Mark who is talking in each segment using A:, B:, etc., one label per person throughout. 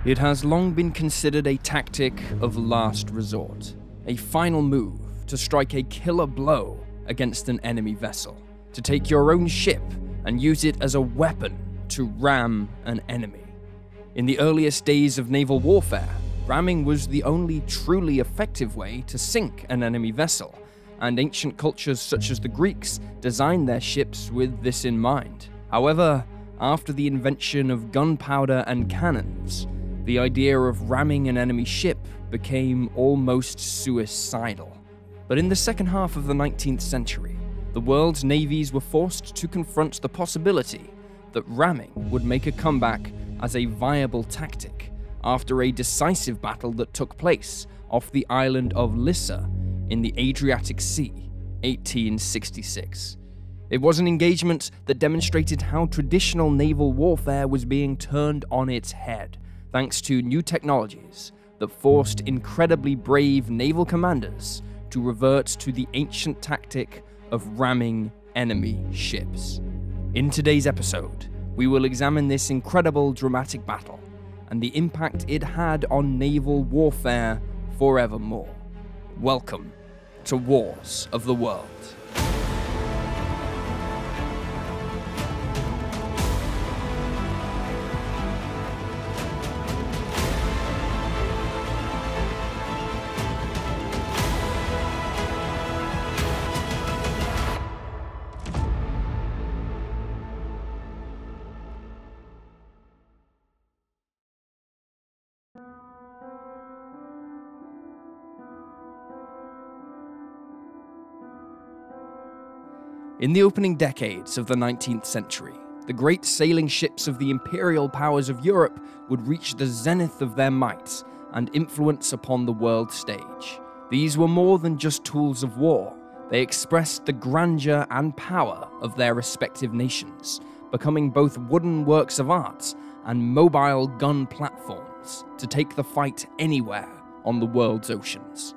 A: It has long been considered a tactic of last resort, a final move to strike a killer blow against an enemy vessel, to take your own ship and use it as a weapon to ram an enemy. In the earliest days of naval warfare, ramming was the only truly effective way to sink an enemy vessel, and ancient cultures such as the Greeks designed their ships with this in mind. However, after the invention of gunpowder and cannons, the idea of ramming an enemy ship became almost suicidal. But in the second half of the 19th century, the world's navies were forced to confront the possibility that ramming would make a comeback as a viable tactic after a decisive battle that took place off the island of Lissa in the Adriatic Sea, 1866. It was an engagement that demonstrated how traditional naval warfare was being turned on its head, thanks to new technologies that forced incredibly brave naval commanders to revert to the ancient tactic of ramming enemy ships. In today's episode, we will examine this incredible dramatic battle and the impact it had on naval warfare forevermore. Welcome to Wars of the World. In the opening decades of the 19th century, the great sailing ships of the imperial powers of Europe would reach the zenith of their might and influence upon the world stage. These were more than just tools of war. They expressed the grandeur and power of their respective nations, becoming both wooden works of art and mobile gun platforms to take the fight anywhere on the world's oceans.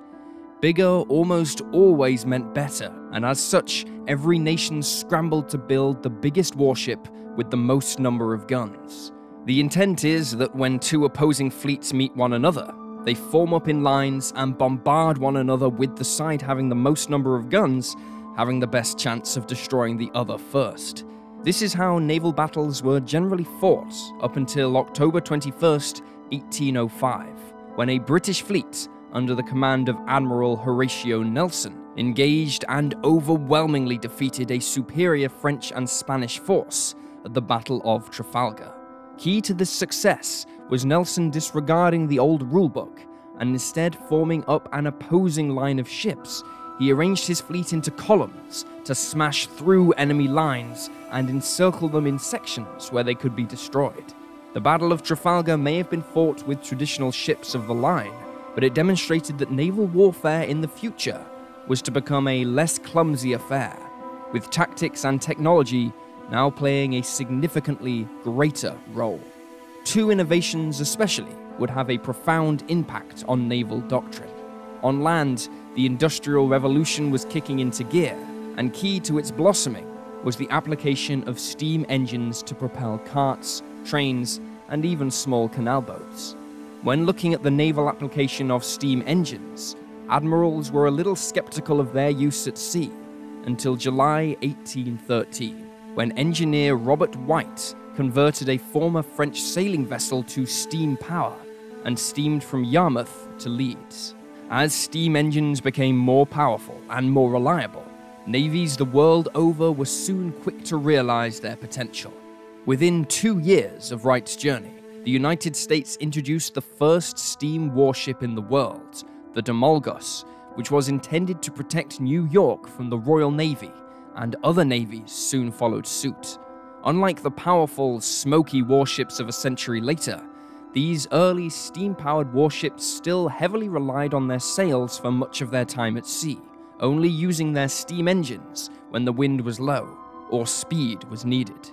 A: Bigger almost always meant better, and as such, every nation scrambled to build the biggest warship with the most number of guns. The intent is that when two opposing fleets meet one another, they form up in lines and bombard one another, with the side having the most number of guns having the best chance of destroying the other first. This is how naval battles were generally fought up until October 21st, 1805, when a British fleet under the command of Admiral Horatio Nelson engaged and overwhelmingly defeated a superior French and Spanish force at the Battle of Trafalgar. Key to this success was Nelson disregarding the old rulebook and instead forming up an opposing line of ships. He arranged his fleet into columns to smash through enemy lines and encircle them in sections where they could be destroyed. The Battle of Trafalgar may have been fought with traditional ships of the line, but it demonstrated that naval warfare in the future was to become a less clumsy affair, with tactics and technology now playing a significantly greater role. Two innovations especially would have a profound impact on naval doctrine. On land, the Industrial Revolution was kicking into gear, and key to its blossoming was the application of steam engines to propel carts, trains, and even small canal boats. When looking at the naval application of steam engines, admirals were a little skeptical of their use at sea until July 1813, when engineer Robert White converted a former French sailing vessel to steam power and steamed from Yarmouth to Leeds. As steam engines became more powerful and more reliable, navies the world over were soon quick to realize their potential. Within 2 years of Wright's journey, the United States introduced the first steam warship in the world, the Demolgos, which was intended to protect New York from the Royal Navy, and other navies soon followed suit. Unlike the powerful, smoky warships of a century later, these early steam-powered warships still heavily relied on their sails for much of their time at sea, only using their steam engines when the wind was low or speed was needed.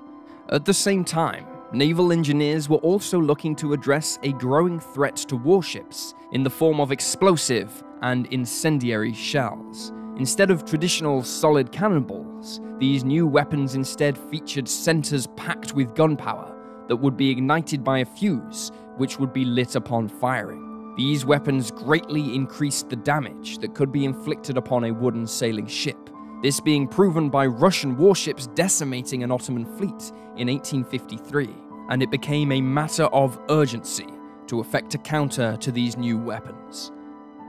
A: At the same time, naval engineers were also looking to address a growing threat to warships in the form of explosive and incendiary shells. Instead of traditional solid cannonballs, these new weapons instead featured centers packed with gunpowder that would be ignited by a fuse, which would be lit upon firing. These weapons greatly increased the damage that could be inflicted upon a wooden sailing ship, this being proven by Russian warships decimating an Ottoman fleet in 1853, and it became a matter of urgency to effect a counter to these new weapons.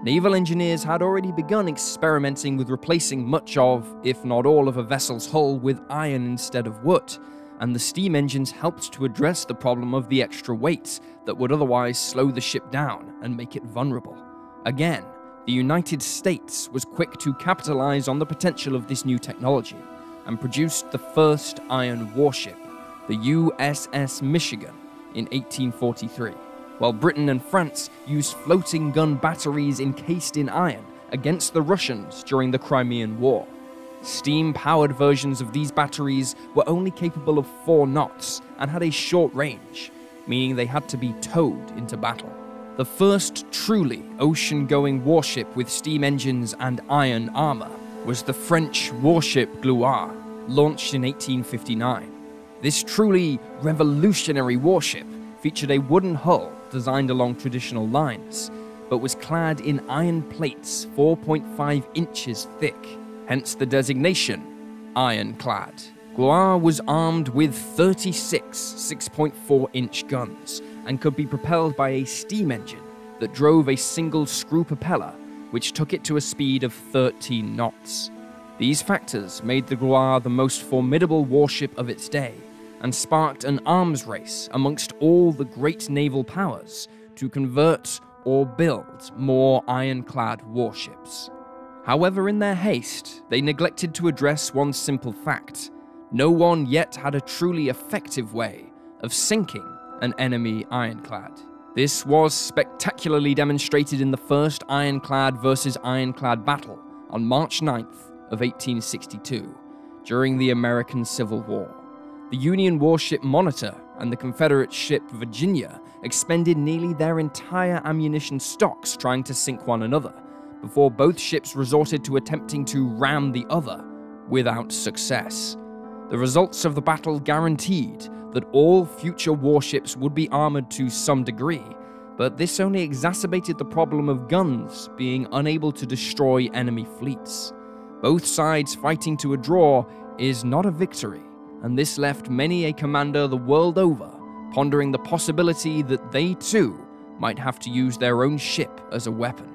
A: Naval engineers had already begun experimenting with replacing much of, if not all of a vessel's hull with iron instead of wood, and the steam engines helped to address the problem of the extra weight that would otherwise slow the ship down and make it vulnerable. Again, the United States was quick to capitalize on the potential of this new technology and produced the first iron warship, the USS Michigan, in 1843, while Britain and France used floating gun batteries encased in iron against the Russians during the Crimean War. Steam-powered versions of these batteries were only capable of 4 knots and had a short range, meaning they had to be towed into battle. The first truly ocean-going warship with steam engines and iron armor was the French warship Gloire, launched in 1859. This truly revolutionary warship featured a wooden hull designed along traditional lines, but was clad in iron plates 4.5 inches thick, hence the designation Ironclad. Gloire was armed with 36 6.4-inch guns and could be propelled by a steam engine that drove a single screw propeller, which took it to a speed of 13 knots. These factors made the Gloire the most formidable warship of its day, and sparked an arms race amongst all the great naval powers to convert or build more ironclad warships. However, in their haste, they neglected to address one simple fact: no one yet had a truly effective way of sinking an enemy ironclad. This was spectacularly demonstrated in the first ironclad versus ironclad battle on March 9th of 1862, during the American Civil War. The Union warship Monitor and the Confederate ship Virginia expended nearly their entire ammunition stocks trying to sink one another, before both ships resorted to attempting to ram the other, without success. The results of the battle guaranteed that all future warships would be armored to some degree, but this only exacerbated the problem of guns being unable to destroy enemy fleets. Both sides fighting to a draw is not a victory, and this left many a commander the world over pondering the possibility that they too might have to use their own ship as a weapon.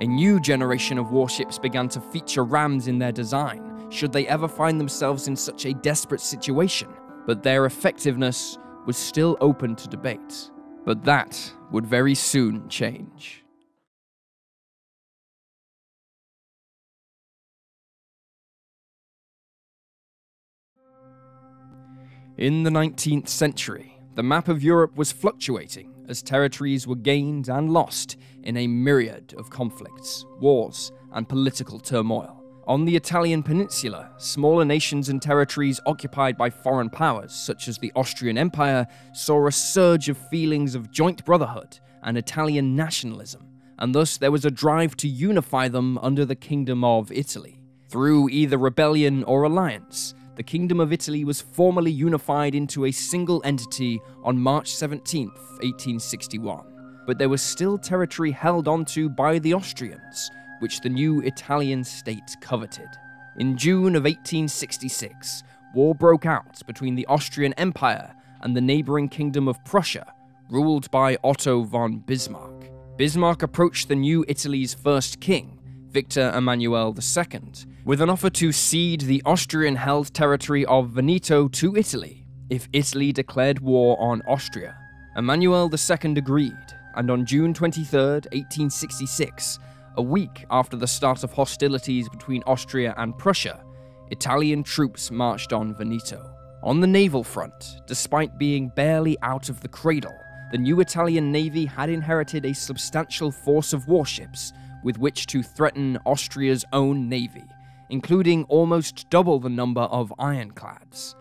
A: A new generation of warships began to feature rams in their design, should they ever find themselves in such a desperate situation, but their effectiveness was still open to debate. But that would very soon change. In the 19th century, the map of Europe was fluctuating as territories were gained and lost in a myriad of conflicts, wars, and political turmoil. On the Italian peninsula, smaller nations and territories occupied by foreign powers, such as the Austrian Empire, saw a surge of feelings of joint brotherhood and Italian nationalism, and thus there was a drive to unify them under the Kingdom of Italy. Through either rebellion or alliance, the Kingdom of Italy was formally unified into a single entity on March 17, 1861. But there was still territory held onto by the Austrians, which the new Italian state coveted. In June of 1866, war broke out between the Austrian Empire and the neighboring Kingdom of Prussia, ruled by Otto von Bismarck. Bismarck approached the new Italy's first king, Victor Emmanuel II, with an offer to cede the Austrian-held territory of Veneto to Italy if Italy declared war on Austria. Emmanuel II agreed, and on June 23, 1866, a week after the start of hostilities between Austria and Prussia, Italian troops marched on Veneto. On the naval front, despite being barely out of the cradle, the new Italian navy had inherited a substantial force of warships with which to threaten Austria's own navy, including almost double the number of ironclads.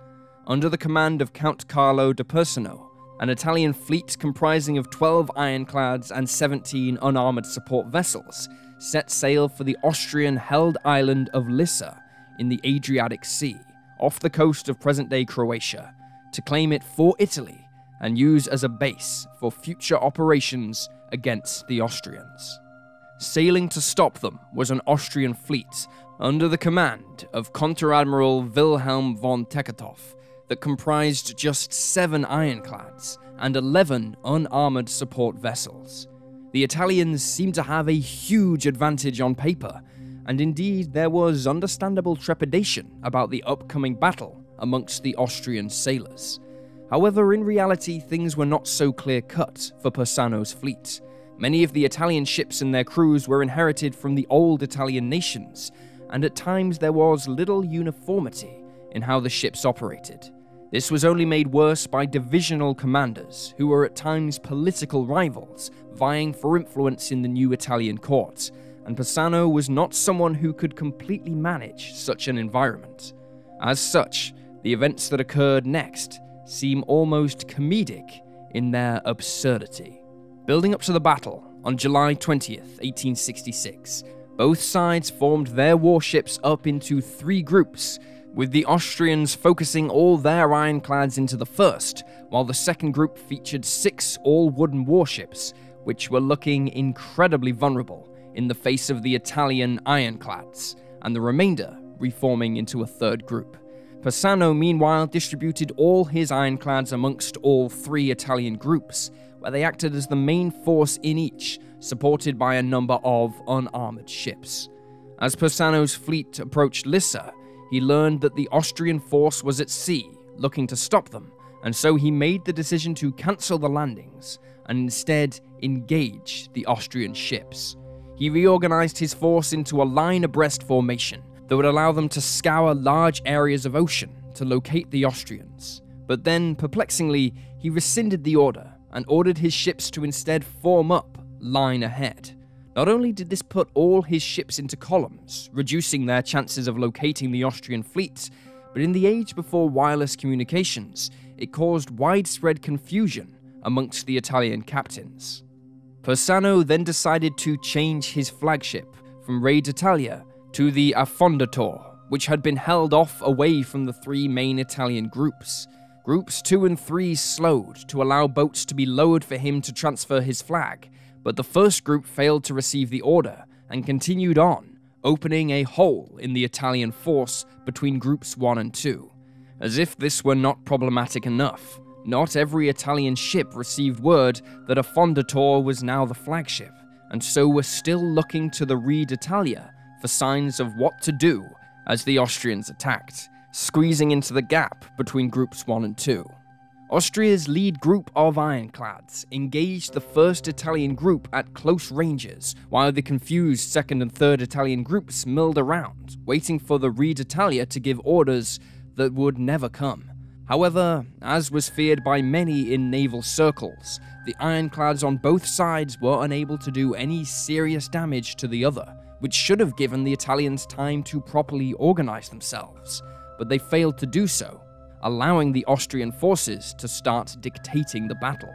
A: Under the command of Count Carlo di Persano, an Italian fleet comprising of 12 ironclads and 17 unarmored support vessels set sail for the Austrian-held island of Lissa in the Adriatic Sea, off the coast of present-day Croatia, to claim it for Italy and use as a base for future operations against the Austrians. Sailing to stop them was an Austrian fleet under the command of Conter-Admiral Wilhelm von Teckendorff that comprised just 7 ironclads and 11 unarmored support vessels. The Italians seemed to have a huge advantage on paper, and indeed there was understandable trepidation about the upcoming battle amongst the Austrian sailors. However, in reality, things were not so clear-cut for Persano's fleet. Many of the Italian ships and their crews were inherited from the old Italian nations, and at times there was little uniformity in how the ships operated. This was only made worse by divisional commanders, who were at times political rivals, vying for influence in the new Italian court, and Persano was not someone who could completely manage such an environment. As such, the events that occurred next seem almost comedic in their absurdity. Building up to the battle, on July 20th, 1866, both sides formed their warships up into 3 groups, with the Austrians focusing all their ironclads into the first, while the second group featured 6 all-wooden warships, which were looking incredibly vulnerable in the face of the Italian ironclads, and the remainder reforming into a third group. Persano, meanwhile, distributed all his ironclads amongst all 3 Italian groups, where they acted as the main force in each, supported by a number of unarmored ships. As Persano's fleet approached Lissa, he learned that the Austrian force was at sea, looking to stop them, and so he made the decision to cancel the landings and instead engage the Austrian ships. He reorganized his force into a line abreast formation that would allow them to scour large areas of ocean to locate the Austrians. But then, perplexingly, he rescinded the order and ordered his ships to instead form up line ahead. Not only did this put all his ships into columns, reducing their chances of locating the Austrian fleet, but in the age before wireless communications, it caused widespread confusion amongst the Italian captains. Persano then decided to change his flagship from Re d'Italia to the Affondatore, which had been held off away from the 3 main Italian groups. Groups 2 and 3 slowed to allow boats to be lowered for him to transfer his flag, but the first group failed to receive the order and continued on, opening a hole in the Italian force between groups 1 and 2. As if this were not problematic enough, not every Italian ship received word that Affondatore was now the flagship, and so were still looking to the Re d'Italia for signs of what to do as the Austrians attacked, squeezing into the gap between groups 1 and 2. Austria's lead group of ironclads engaged the first Italian group at close ranges, while the confused second and third Italian groups milled around, waiting for the Re d'Italia to give orders that would never come. However, as was feared by many in naval circles, the ironclads on both sides were unable to do any serious damage to the other, which should have given the Italians time to properly organize themselves, but they failed to do so, allowing the Austrian forces to start dictating the battle.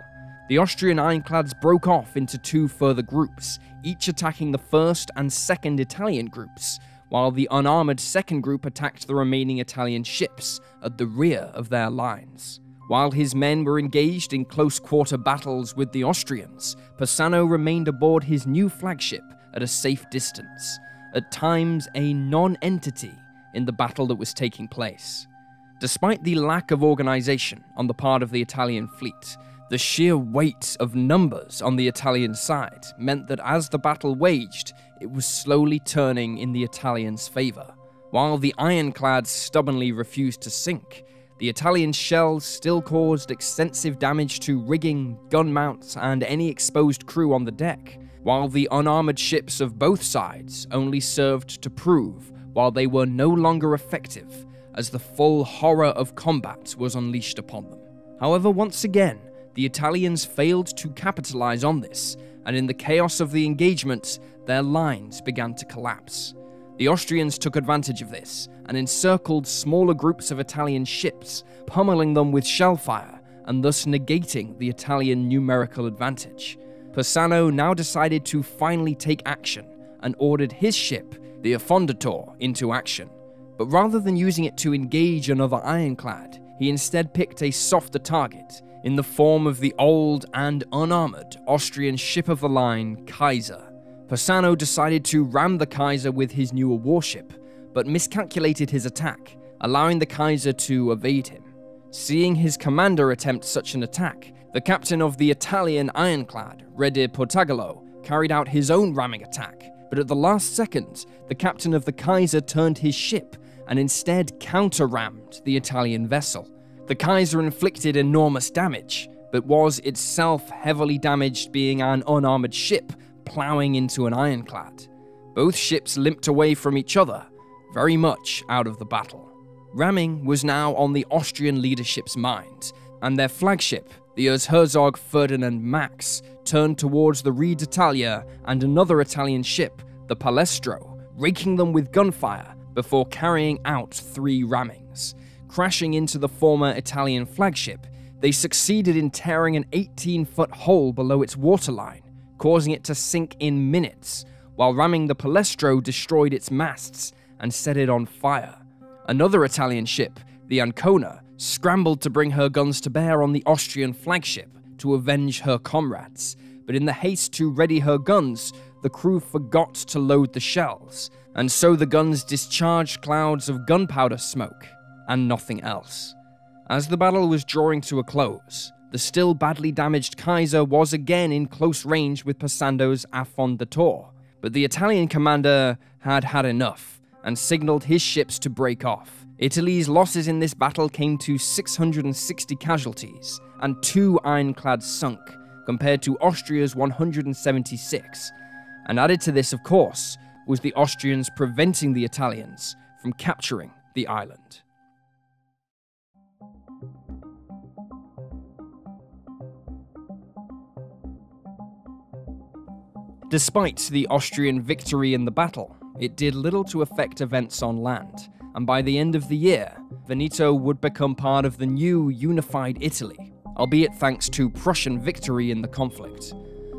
A: The Austrian ironclads broke off into 2 further groups, each attacking the first and second Italian groups, while the unarmored second group attacked the remaining Italian ships at the rear of their lines. While his men were engaged in close-quarter battles with the Austrians, Persano remained aboard his new flagship at a safe distance, at times a non-entity in the battle that was taking place. Despite the lack of organization on the part of the Italian fleet, the sheer weight of numbers on the Italian side meant that as the battle waged, it was slowly turning in the Italians' favor. While the ironclads stubbornly refused to sink, the Italian shells still caused extensive damage to rigging, gun mounts, and any exposed crew on the deck, while the unarmored ships of both sides only served to prove while they were no longer effective, as the full horror of combat was unleashed upon them. However, once again, the Italians failed to capitalize on this, and in the chaos of the engagement, their lines began to collapse. The Austrians took advantage of this and encircled smaller groups of Italian ships, pummeling them with shellfire and thus negating the Italian numerical advantage. Persano now decided to finally take action and ordered his ship, the Affondatore, into action. But rather than using it to engage another ironclad, he instead picked a softer target, in the form of the old and unarmored Austrian ship-of-the-line Kaiser. Persano decided to ram the Kaiser with his newer warship, but miscalculated his attack, allowing the Kaiser to evade him. Seeing his commander attempt such an attack, the captain of the Italian Ironclad, Rede Portagalo, carried out his own ramming attack, but at the last second, the captain of the Kaiser turned his ship and instead counter-rammed the Italian vessel. The Kaiser inflicted enormous damage, but was itself heavily damaged, being an unarmored ship ploughing into an ironclad. Both ships limped away from each other, very much out of the battle. Ramming was now on the Austrian leadership's mind, and their flagship, the Erzherzog Ferdinand Max, turned towards the Re d'Italia and another Italian ship, the Palestro, raking them with gunfire before carrying out 3 rammings. Crashing into the former Italian flagship, they succeeded in tearing an 18-foot hole below its waterline, causing it to sink in minutes, while ramming the Palestro destroyed its masts and set it on fire. Another Italian ship, the Ancona, scrambled to bring her guns to bear on the Austrian flagship to avenge her comrades, but in the haste to ready her guns, the crew forgot to load the shells, and so the guns discharged clouds of gunpowder smoke, and nothing else. As the battle was drawing to a close, the still badly damaged Kaiser was again in close range with Persando's Affondatore, but the Italian commander had had enough, and signaled his ships to break off. Italy's losses in this battle came to 660 casualties, and 2 ironclads sunk, compared to Austria's 176. And added to this, of course, was the Austrians preventing the Italians from capturing the island. Despite the Austrian victory in the battle, it did little to affect events on land, and by the end of the year, Veneto would become part of the new unified Italy, albeit thanks to Prussian victory in the conflict.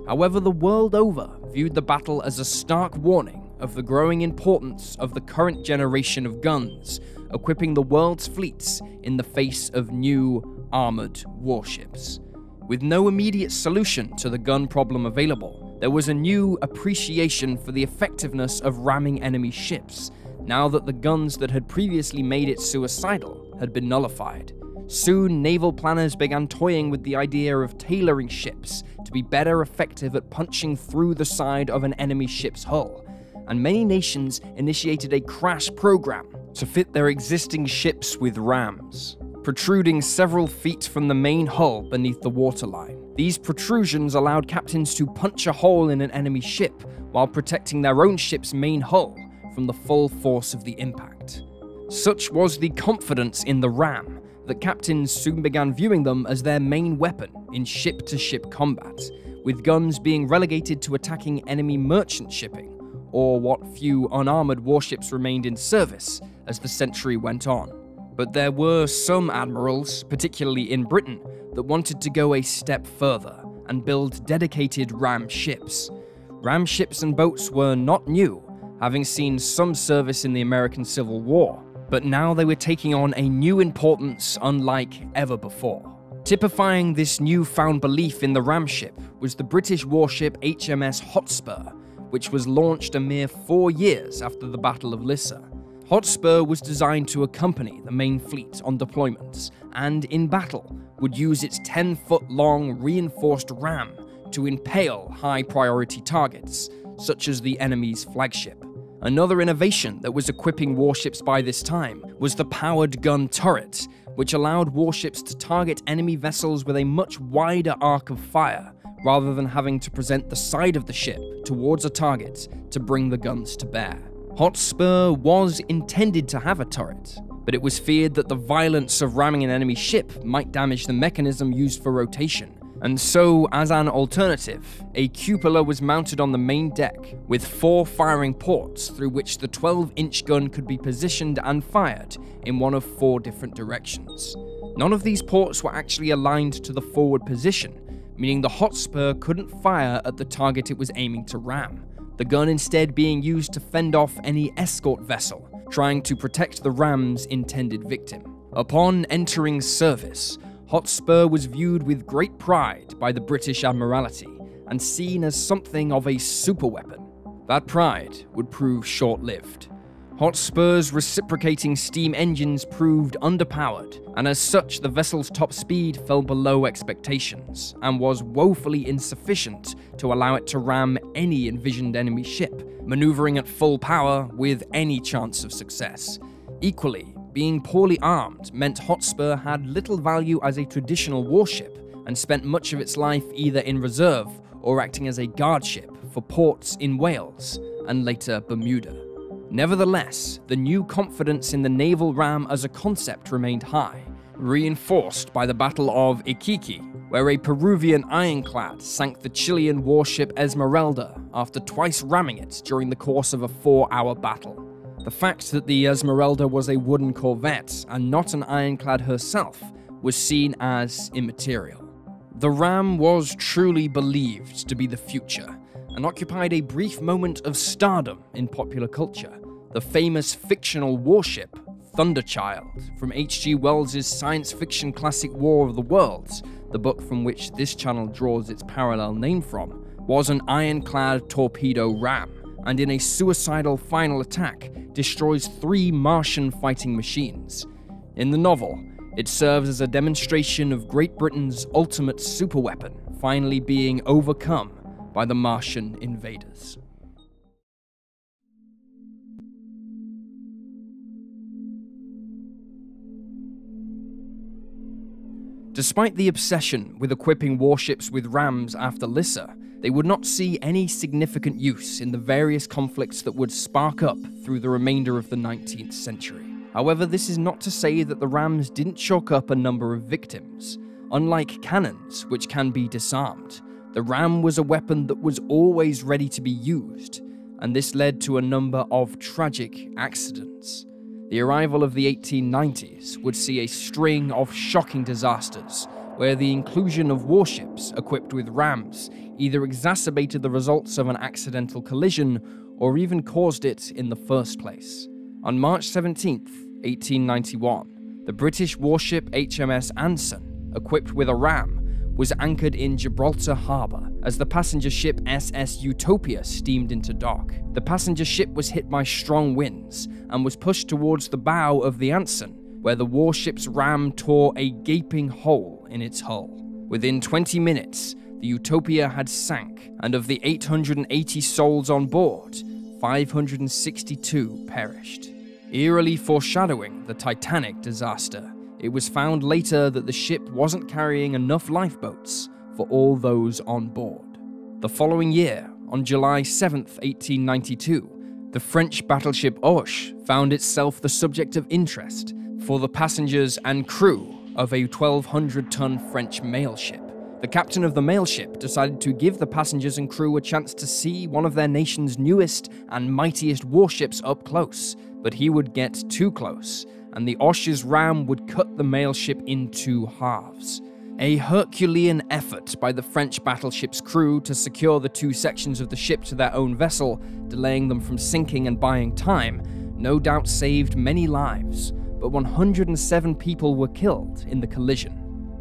A: However, the world over viewed the battle as a stark warning of the growing importance of the current generation of guns, equipping the world's fleets in the face of new armored warships. With no immediate solution to the gun problem available, there was a new appreciation for the effectiveness of ramming enemy ships, now that the guns that had previously made it suicidal had been nullified. Soon, naval planners began toying with the idea of tailoring ships to be better effective at punching through the side of an enemy ship's hull, and many nations initiated a crash program to fit their existing ships with rams, protruding several feet from the main hull beneath the waterline. These protrusions allowed captains to punch a hole in an enemy ship while protecting their own ship's main hull from the full force of the impact. Such was the confidence in the ram that captains soon began viewing them as their main weapon in ship-to-ship combat, with guns being relegated to attacking enemy merchant shipping, or what few unarmored warships remained in service as the century went on. But there were some admirals, particularly in Britain, that wanted to go a step further and build dedicated ram ships. Ram ships and boats were not new, having seen some service in the American Civil War, but now they were taking on a new importance unlike ever before. Typifying this newfound belief in the ram ship was the British warship HMS Hotspur, which was launched a mere 4 years after the Battle of Lissa. Hotspur was designed to accompany the main fleet on deployments, and in battle would use its 10-foot-long reinforced ram to impale high-priority targets, such as the enemy's flagship. Another innovation that was equipping warships by this time was the powered gun turret, which allowed warships to target enemy vessels with a much wider arc of fire, rather than having to present the side of the ship towards a target to bring the guns to bear. Hotspur was intended to have a turret, but it was feared that the violence of ramming an enemy ship might damage the mechanism used for rotation, and so, as an alternative, a cupola was mounted on the main deck, with 4 firing ports through which the 12-inch gun could be positioned and fired in one of 4 different directions. None of these ports were actually aligned to the forward position, meaning the Hotspur couldn't fire at the target it was aiming to ram, the gun instead being used to fend off any escort vessel trying to protect the ram's intended victim. Upon entering service, Hotspur was viewed with great pride by the British Admiralty and seen as something of a superweapon. That pride would prove short-lived. Hotspur's reciprocating steam engines proved underpowered, and as such the vessel's top speed fell below expectations and was woefully insufficient to allow it to ram any envisioned enemy ship, maneuvering at full power with any chance of success. Equally, being poorly armed meant Hotspur had little value as a traditional warship and spent much of its life either in reserve or acting as a guard ship for ports in Wales and later Bermuda. Nevertheless, the new confidence in the naval ram as a concept remained high, reinforced by the Battle of Iquique, where a Peruvian ironclad sank the Chilean warship Esmeralda after twice ramming it during the course of a 4-hour battle. The fact that the Esmeralda was a wooden corvette and not an ironclad herself was seen as immaterial. The ram was truly believed to be the future, and occupied a brief moment of stardom in popular culture. The famous fictional warship, Thunderchild, from H.G. Wells' science fiction classic War of the Worlds, the book from which this channel draws its parallel name from, was an ironclad torpedo ram, and in a suicidal final attack, destroys 3 Martian fighting machines. In the novel, it serves as a demonstration of Great Britain's ultimate superweapon finally being overcome by the Martian invaders. Despite the obsession with equipping warships with rams after Lissa, they would not see any significant use in the various conflicts that would spark up through the remainder of the 19th century. However, this is not to say that the rams didn't chalk up a number of victims. Unlike cannons, which can be disarmed, the ram was a weapon that was always ready to be used, and this led to a number of tragic accidents. The arrival of the 1890s would see a string of shocking disasters, where the inclusion of warships equipped with rams either exacerbated the results of an accidental collision or even caused it in the first place. On March 17, 1891, the British warship HMS Anson, equipped with a ram, was anchored in Gibraltar Harbour as the passenger ship SS Utopia steamed into dock. The passenger ship was hit by strong winds and was pushed towards the bow of the Anson, where the warship's ram tore a gaping hole in its hull. Within 20 minutes, the Utopia had sank, and of the 880 souls on board, 562 perished. Eerily foreshadowing the Titanic disaster, it was found later that the ship wasn't carrying enough lifeboats for all those on board. The following year, on July 7, 1892, the French battleship Auch found itself the subject of interest for the passengers and crew of a 1,200-ton French mail ship. The captain of the mail ship decided to give the passengers and crew a chance to see one of their nation's newest and mightiest warships up close, but he would get too close, and the Auch's ram would cut the mail ship in 2 halves. A Herculean effort by the French battleship's crew to secure the 2 sections of the ship to their own vessel, delaying them from sinking and buying time, no doubt saved many lives, but 107 people were killed in the collision.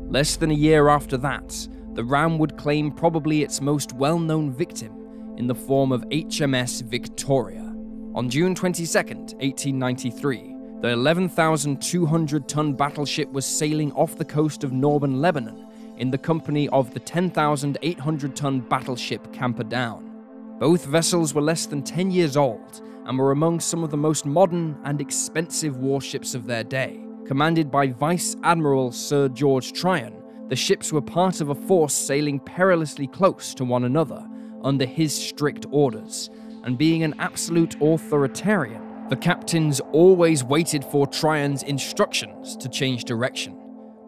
A: Less than a year after that, the ram would claim probably its most well-known victim in the form of HMS Victoria. On June 22, 1893, the 11,200-ton battleship was sailing off the coast of northern Lebanon in the company of the 10,800-ton battleship Camperdown. Both vessels were less than 10 years old and were among some of the most modern and expensive warships of their day. Commanded by Vice Admiral Sir George Tryon, the ships were part of a force sailing perilously close to one another under his strict orders, and being an absolute authoritarian, the captains always waited for Tryon's instructions to change direction.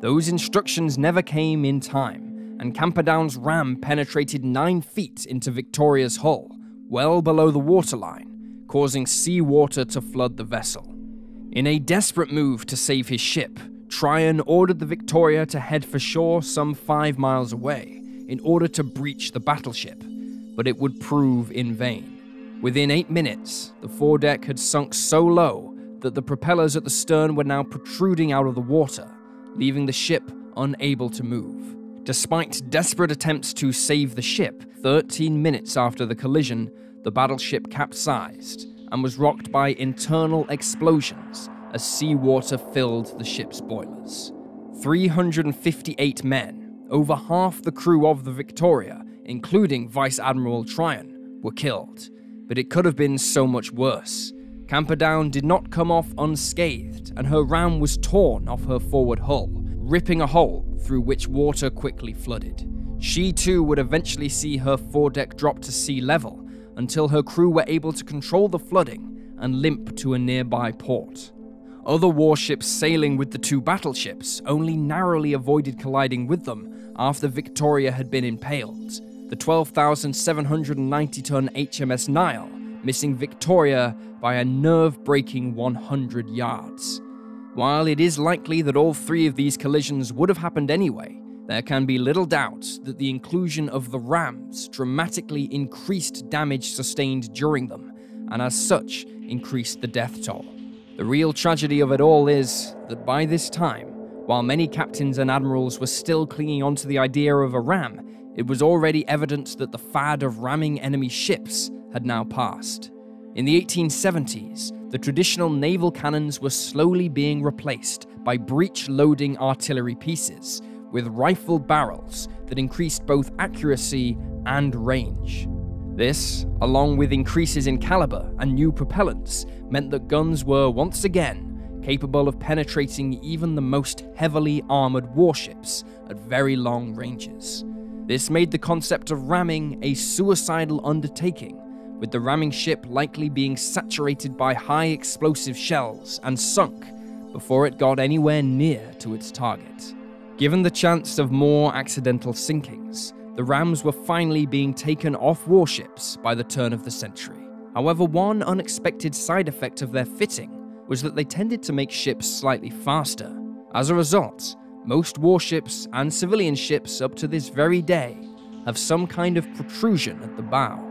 A: Those instructions never came in time, and Camperdown's ram penetrated 9 feet into Victoria's hull, well below the waterline, causing seawater to flood the vessel. In a desperate move to save his ship, Tryon ordered the Victoria to head for shore some 5 miles away in order to breach the battleship, but it would prove in vain. Within 8 minutes, the foredeck had sunk so low that the propellers at the stern were now protruding out of the water, leaving the ship unable to move. Despite desperate attempts to save the ship, 13 minutes after the collision, the battleship capsized and was rocked by internal explosions as seawater filled the ship's boilers. 358 men, over half the crew of the Victoria, including Vice Admiral Tryon, were killed. But it could have been so much worse. Camperdown did not come off unscathed, and her ram was torn off her forward hull, ripping a hole through which water quickly flooded. She too would eventually see her foredeck drop to sea level until her crew were able to control the flooding and limp to a nearby port. Other warships sailing with the two battleships only narrowly avoided colliding with them after Victoria had been impaled. The 12,790-ton HMS Nile missing Victoria by a nerve-breaking 100 yards. While it is likely that all three of these collisions would have happened anyway, there can be little doubt that the inclusion of the rams dramatically increased damage sustained during them, and as such, increased the death toll. The real tragedy of it all is that by this time, while many captains and admirals were still clinging onto the idea of a ram, it was already evident that the fad of ramming enemy ships had now passed. In the 1870s, the traditional naval cannons were slowly being replaced by breech-loading artillery pieces with rifle barrels that increased both accuracy and range. This, along with increases in caliber and new propellants, meant that guns were once again capable of penetrating even the most heavily armored warships at very long ranges. This made the concept of ramming a suicidal undertaking, with the ramming ship likely being saturated by high explosive shells and sunk before it got anywhere near to its target. Given the chance of more accidental sinkings, the rams were finally being taken off warships by the turn of the century. However, one unexpected side effect of their fitting was that they tended to make ships slightly faster. As a result, most warships and civilian ships up to this very day have some kind of protrusion at the bow,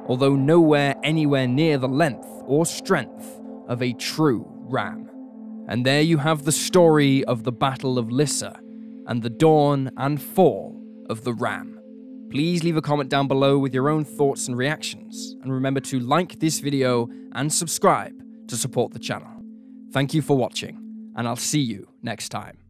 A: although nowhere anywhere near the length or strength of a true ram. And there you have the story of the Battle of Lissa and the dawn and fall of the ram. Please leave a comment down below with your own thoughts and reactions, and remember to like this video and subscribe to support the channel. Thank you for watching, and I'll see you next time.